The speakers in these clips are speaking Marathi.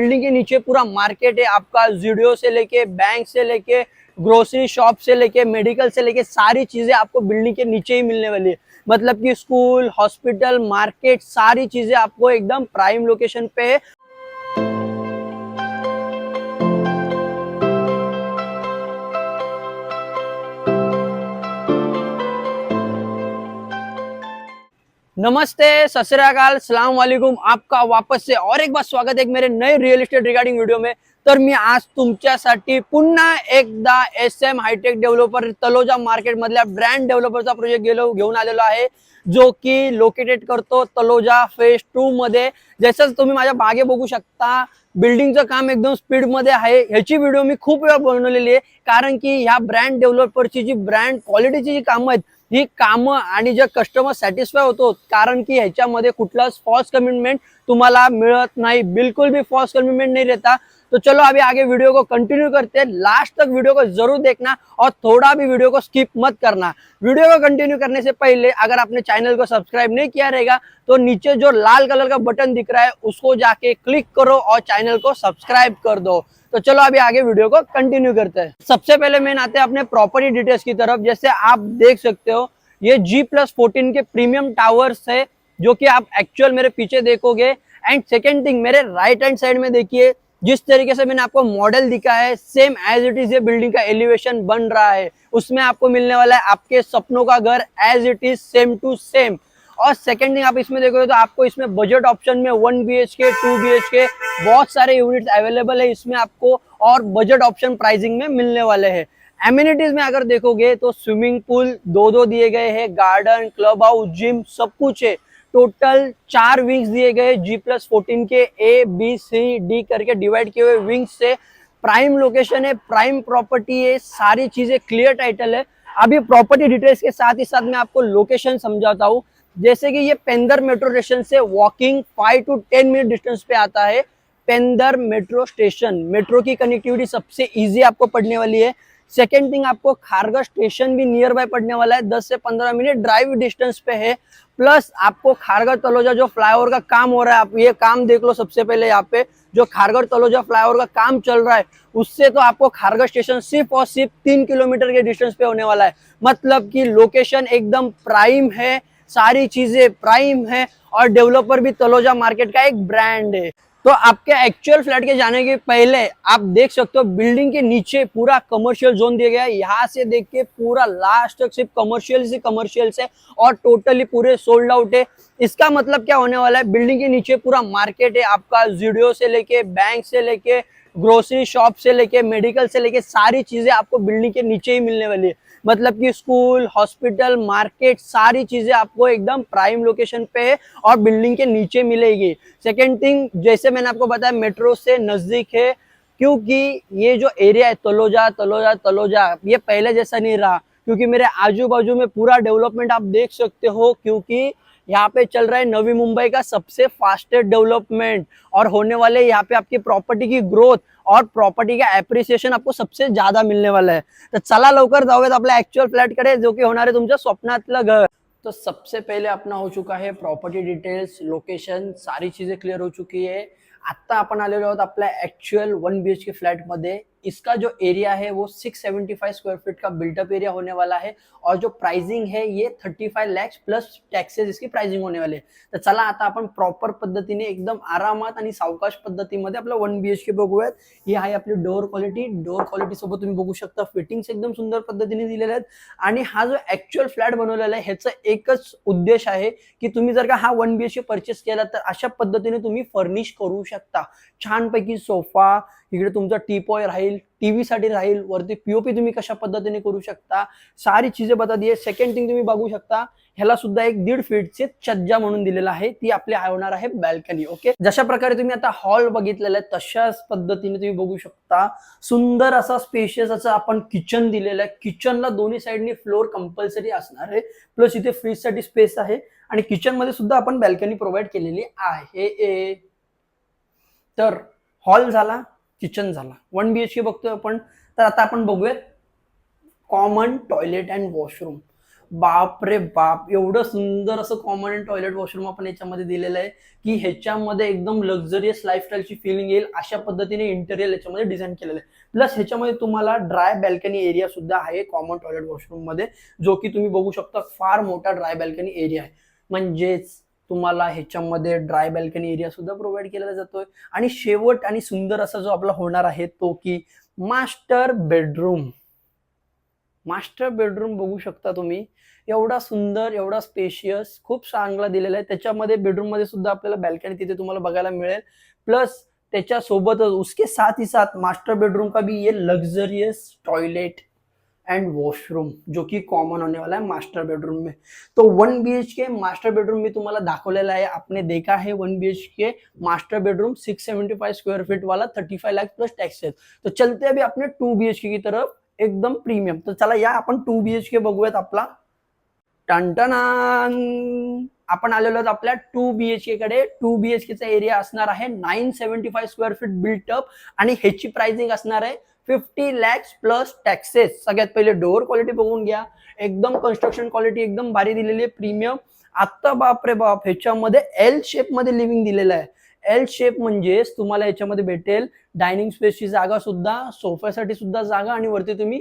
बिल्डिंग के नीचे पूरा मार्केट है आपका, ज़ुडियो से लेके बैंक से लेके ग्रोसरी शॉप से लेके मेडिकल से लेके सारी चीजें आपको बिल्डिंग के नीचे ही मिलने वाली है। मतलब कि स्कूल, हॉस्पिटल, मार्केट सारी चीजें आपको एकदम प्राइम लोकेशन पे है। नमस्ते, सत श्री अकाल, सलाम वालेकुम। आपका वापस से और एक बार स्वागत है मेरे नए रियल इस्टेट रिगार्डिंग व्हिडिओ में। तर मी आज तुमच्यासाठी पुन्हा एकदा SM Hitech developer Taloja market मधल्या ब्रँड डेव्हलपरचा प्रोजेक्ट घेऊन आलेलो आहे, जो की लोकेटेड करतो तलोजा फेज 2 मध्ये। जसं तुम्ही माझ्या मागे बघू शकता, बिल्डिंगचं काम एकदम स्पीड मध्ये आहे। ह्याची व्हिडिओ मी खूप वेळा बनवलेली आहे, कारण की ह्या ब्रँड डेव्हलपरची जी ब्रँड क्वालिटीची जी कामं आहेत, ही कामं आणि जे कस्टमर सॅटिस्फाय होतो, कारण की ह्याच्यामध्ये कुठलाच फॉल्स कमिटमेंट तुम्हाला मिळत नहीं, बिल्कुल भी फॉल्स कमिटमेंट नहीं रहता। तो चलो अभी आगे वीडियो को कंटिन्यू करते हैं, लास्ट तक वीडियो को जरूर देखना और थोड़ा भी वीडियो को स्किप मत करना। वीडियो को कंटिन्यू करने से पहले अगर आपने चैनल को सब्सक्राइब नहीं किया रहेगा तो नीचे जो लाल कलर का बटन दिख रहा है उसको जाके क्लिक करो और चैनल को सब्सक्राइब कर दो। तो चलो अभी आगे वीडियो को कंटिन्यू करते हैं। सबसे पहले मेन आते हैं अपने प्रॉपर्टी डिटेल्स की तरफ। जैसे आप देख सकते हो, ये G+14 के प्रीमियम टावर्स है, जो कि आप एक्चुअल मेरे पीछे देखोगे। एंड सेकेंड थिंग, मेरे राइट हैंड साइड में देखिए, जिस तरीके से मैंने आपको मॉडल दिखा है, सेम एज इट इज ये बिल्डिंग का एलिवेशन बन रहा है। उसमें आपको मिलने वाला है आपके सपनों का घर as it is, same to same. और सेकेंड थिंग, आप इसमें देखोगे तो आपको इसमें बजट ऑप्शन में 1 BHK 2 BHK बहुत सारे यूनिट्स अवेलेबल है इसमें आपको, और बजट ऑप्शन प्राइसिंग में मिलने वाले हैं। एमिनिटीज में अगर देखोगे तो स्विमिंग पूल दो दिए गए हैं, गार्डन, क्लब हाउस, जिम सब कुछ है। टोटल 4 विंग्स दिए गए G+14 K, A B C D करके डिवाइड किए हुए विंग्स से। प्राइम लोकेशन है, प्राइम प्रॉपर्टी है, सारी चीजें क्लियर टाइटल है। अभी प्रॉपर्टी डिटेल्स के साथ ही साथ मैं आपको लोकेशन समझाता हूँ। जैसे कि ये पेंदर मेट्रो स्टेशन से वॉकिंग 5 to 10 मिनट डिस्टेंस पे आता है। पेंदर मेट्रो स्टेशन, मेट्रो की कनेक्टिविटी सबसे इजी आपको पड़ने वाली है। सेकेंड थिंग, आपको खारगा स्टेशन भी नियर बाय पड़ने वाला है, 10 से 15 मिनट ड्राइव डिस्टेंस पे है। प्लस आपको खारगा तलोजा जो फ्लाईओवर का काम हो रहा है, आप ये काम देख लो। सबसे पहले यहाँ पे जो खारगा तलोजा फ्लाईओवर का काम चल रहा है, उससे तो आपको खारगा स्टेशन सिर्फ और सिर्फ 3 किलोमीटर के डिस्टेंस पे होने वाला है। मतलब कि लोकेशन एकदम प्राइम है, सारी चीजें प्राइम है, और डेवलपर भी तलोजा मार्केट का एक ब्रांड है। तो आपके एक्चुअल फ्लैट के जाने के पहले आप देख सकते हो, बिल्डिंग के नीचे पूरा कमर्शियल जोन दिया गया है। यहाँ से देख के पूरा लास्ट तक सिर्फ कमर्शियल से और टोटली पूरे सोल्ड आउट है। इसका मतलब क्या होने वाला है, बिल्डिंग के नीचे पूरा मार्केट है आपका, ज़ुडियो से लेके बैंक से लेके ग्रोसरी शॉप से लेके मेडिकल से लेके सारी चीजें आपको बिल्डिंग के नीचे ही मिलने वाली है। मतलब कि स्कूल, हॉस्पिटल, मार्केट सारी चीजें आपको एकदम प्राइम लोकेशन पे है और बिल्डिंग के नीचे मिलेगी। सेकेंड थिंग, जैसे मैंने आपको बताया, मेट्रो से नजदीक है, क्योंकि ये जो एरिया है तलोजा ये पहले जैसा नहीं रहा, क्योंकि मेरे आजू बाजू में पूरा डेवलपमेंट आप देख सकते हो। क्योंकि यहाँ पे चल रहा है नवी मुंबई का सबसे फास्टेस्ट डेवलपमेंट, और होने वाले यहाँ पे आपकी प्रॉपर्टी की ग्रोथ और प्रॉपर्टी का एप्रिसिएशन आपको सबसे ज्यादा मिलने वाला है। तर चला लवकर जाऊयात आपल्या ऍक्च्युअल फ्लॅट कडे, जो की होणार आहे तुमच्या स्वप्नातलं घर। तो सबसे पहले अपना हो चुका है प्रॉपर्टी डिटेल्स, लोकेशन, सारी चीजें क्लियर हो चुकी है। आता आपण आलेलो आहोत आपल्या एक्चुअल 1 BHK फ्लैट मध्ये। इसका जो एरिया है वो 675 स्क्वायर फीट का बिल्टअप एरिया होने वाला है, और जो प्राइसिंग है ये 35 लाख प्लस टॅक्सेस इसकी प्राइसिंग होने वाले। तर चला आता आपण प्रॉपर पद्धतीने एकदम आरामात आणि सावकाश पद्धतीमध्ये आपलं 1 BHK बघूयात। ही आहे आपली डोअर क्वालिटी सोबत तुम्ही बघू शकता, फिटिंग्स एकदम सुंदर पद्धतीने दिलेले आहेत। आणि हा जो ऍक्च्युअल फ्लॅट बनवलेला आहे, ह्याचा एकच उद्देश आहे की तुम्ही जर का हा 1 BHK परचेस केला तर अशा पद्धतीने तुम्ही फर्निश करू शकता। छानपैकी सोफा, इकडे तुमचा टीपॉय राहील, टीव्ही साठी राहील, वरती पीओपी तुम्ही कशा पद्धतीने करू शकता, सारी चीजें बता दी है। सेकंड थिंग, तुम्ही बघू शकता ह्याला सुद्धा एक 1.5 फीटचे छज्जा म्हणून दिलेला आहे, ती आपली होणार आहे बॅल्कनी। ओके, जशा प्रकारे तुम्ही आता हॉल बघितलेला आहे तशाच पद्धतीने तुम्ही बघू शकता सुंदर असा स्पेशियस असा आपण किचन दिलेला आहे। किचनला दोन्ही साइडनी फ्लोर कंपल्सरी असणार आहे, प्लस इथे फ्रीज साठी स्पेस आहे, आणि किचन मध्ये सुद्धा आपण बॅल्कनी प्रोव्हाइड केलेली आहे। तर हॉल झाला, किचन झाला, 1 BHK बघतोय आपण। तर आता आपण बघूयात कॉमन टॉयलेट अँड वॉशरूम। बाप रे बाप, एवढं सुंदर असं कॉमन टॉयलेट वॉशरूम आपण याच्यामध्ये दिलेलं आहे की ह्याच्यामध्ये एकदम लक्झरियस लाईफस्टाईलची फिलिंग येईल अशा पद्धतीने इंटेरियर याच्यामध्ये डिझाईन केलेलं आहे. प्लस ह्याच्यामध्ये तुम्हाला ड्राय बॅल्कनी एरिया सुद्धा आहे कॉमन टॉयलेट वॉशरूम मध्ये, जो की तुम्ही बघू शकता फार मोठा ड्राय बॅल्कनी एरिया आहे. म्हणजेच तुम्हाला ह्याच्यामध्ये ड्राय बॅल्कनी एरिया सुद्धा प्रोव्हाइड केला जातोय. आणि शेवट आणि सुंदर असा जो आपला होणार आहे तो की मास्टर बेडरूम. मास्टर बेडरूम बघू शकता तुम्ही, एवढा सुंदर, एवढा स्पेशियस, खूप चांगला दिलेला आहे. त्याच्यामध्ये बेडरूम मध्ये सुद्धा आपल्याला बॅल्कनी तिथे तुम्हाला बघायला मिळेल. प्लस त्याच्या सोबतच उसके साथ ही साथ मास्टर बेडरूम का भी ये लग्जरियस टॉयलेट एंड वॉशरूम जो कि कॉमन होने वाला है मास्टर बेडरूम में. तो 1 BHK मास्टर बेडरूम मी तुम्हाला दाखवलेला आहे. आपने देखा है 1 BHK master bedroom 675 square feet वाला 35 लाख प्लस टैक्सेस. तो चलते अभी अपने 2 BHK की तरफ, एकदम प्रीमियम. तर चला या आपण 2 BHK बघूयात आपला. टनटनान, आपण आलेलो आहोत आपल्या 2 BHK कडे. 2 BHK चा एरिया असणार आहे 975 स्क्वेअर फीट बिल्ट अप आणि ह्याची प्राइसिंग असणार आहे 50 lakhs प्लस टॅक्सेस. सगळ्यात पहिले डोअर क्वालिटी बघून घ्या, एकदम कन्स्ट्रक्शन क्वालिटी एकदम भारी दिलेली आहे, प्रीमियम. आता बापरे बाप, ह्याच्यामध्ये एल शेप मध्ये लिव्हिंग दिलेलं आहे. एल शेप म्हणजेच तुम्हाला याच्यामध्ये भेटेल डायनिंग स्पेसची जागा सुद्धा, सोफ्यासाठी सुद्धा जागा, आणि वरती तुम्ही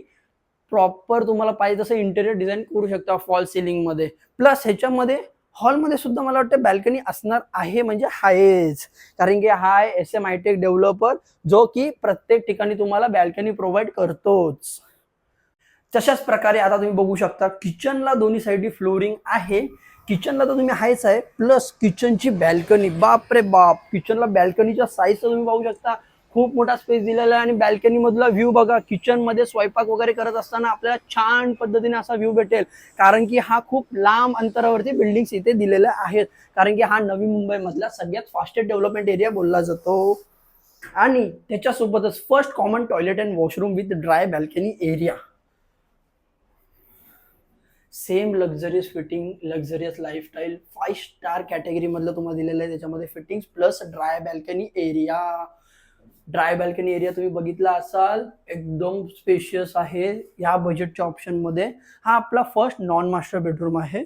प्रॉपर तुम्हाला पाहिजे तसं इंटेरियर डिझाईन करू शकता फॉल सिलिंग मध्ये. प्लस ह्याच्यामध्ये हॉलमध्ये सुद्धा मला वाटतं बॅल्कनी असणार आहे, म्हणजे आहेच, कारण की हा SM हायटेक डेव्हलपर जो की प्रत्येक ठिकाणी तुम्हाला बॅल्कनी प्रोव्हाइड करतोच. तशाच प्रकारे आता तुम्ही बघू शकता किचनला दोन्ही साईडनी फ्लोरिंग आहे. किचनला तर तुम्ही आहेच आहे, प्लस किचनची बॅल्कनी, बाप रे बाप, किचनला बॅल्कनीच्या साईजचा तुम्ही पाहू शकता, खूप मोठा स्पेस दिलेला आहे. आणि बॅल्कनी मधला व्ह्यू बघा, किचन मध्ये स्वयंपाक वगैरे करत असताना आपल्याला छान पद्धतीने असा व्ह्यू भेटेल, कारण की हा खूप लांब अंतरावरती बिल्डिंग्स इथे दिलेल्या आहेत, कारण की हा नवी मुंबई मधला सगळ्यात फास्टेस्ट डेव्हलपमेंट एरिया बोलला जातो. आणि त्याच्यासोबतच first common toilet and washroom with dry balcony area. Same luxurious fitting, luxurious lifestyle, 5 star category मधलं तुम्हाला दिलेलं आहे त्याच्यामध्ये fitting, plus dry balcony area. Dry balcony area तुम्ही बघितला असाल, एकदम स्पेशियस आहे या बजेटच्या ऑप्शन मध्ये. हा आपला फर्स्ट नॉन मास्टर बेडरूम आहे.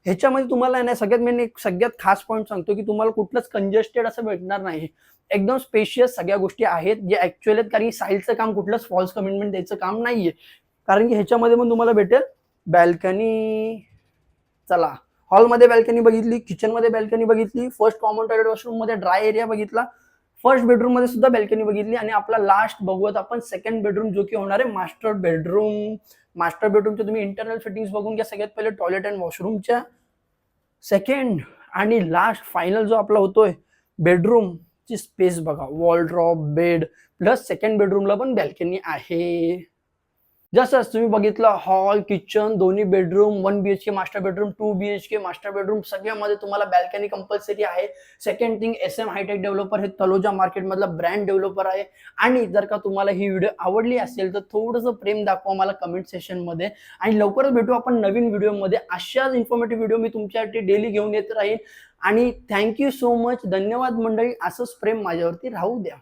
ह्याच्यामध्ये तुम्हाला नाही, सगळ्यात मेन एक सगळ्यात खास पॉईंट सांगतो की तुम्हाला कुठलंच कंजेस्टेड असं भेटणार नाही. एकदम स्पेशियस सगळ्या गोष्टी आहेत जे ऍक्च्युअली आहेत, कारण की साईडचं काम कुठलंच फॉल्स कमिटमेंट द्यायचं काम नाहीये, कारण की ह्याच्यामध्ये पण तुम्हाला भेटेल बॅल्कनी. चला, हॉलमध्ये बॅल्कनी बघितली, किचन मध्ये बॅल्कनी बघितली, फर्स्ट कॉमन टॉयलेट वॉशरूम मध्ये ड्राय एरिया बघितला, फर्स्ट बेडरूम मध्ये सुद्धा बॅल्कनी बघितली, आणि आपला लास्ट बघूयात आपण सेकंड बेडरूम जो की होणार आहे मास्टर बेडरूम. मास्टर बेडरूमचे तुम्ही इंटरनल फिटिंग्स बघून घ्या. सगळ्यात पहिले टॉयलेट अँड वॉशरूमच्या. सेकंड आणि लास्ट फायनल जो आपला होतोय बेडरूम ची स्पेस बघा, वॉलड्रॉप, बेड, प्लस सेकंड बेडरूमला पण बॅल्कनी आहे. जसं तुम्ही बघितलं हॉल, किचन, दोन्ही bedroom, 1 BHK master bedroom, 2 BHK master bedroom, सगळ्यामध्ये तुम्हाला बॅल्कनी कंपल्सरी आहे. Second thing, SM Hitech developer हे तलोजा मार्केट मधला ब्रँड डेव्हलपर आहे. आणि जर का तुम्हाला ही व्हिडिओ आवडली असेल तर थोडंसं प्रेम दाखवा मला कमेंट सेशन मध्ये, आणि लवकरच भेटू आपण नवीन व्हिडिओ मध्ये. अशाच इन्फॉर्मेटिव्ह व्हिडिओ मी तुमच्यासाठी डेली घेऊन येत राहीन. आणि थँक्यू सो मच, धन्यवाद मंडळी, असंच प्रेम माझ्यावरती राहू द्या.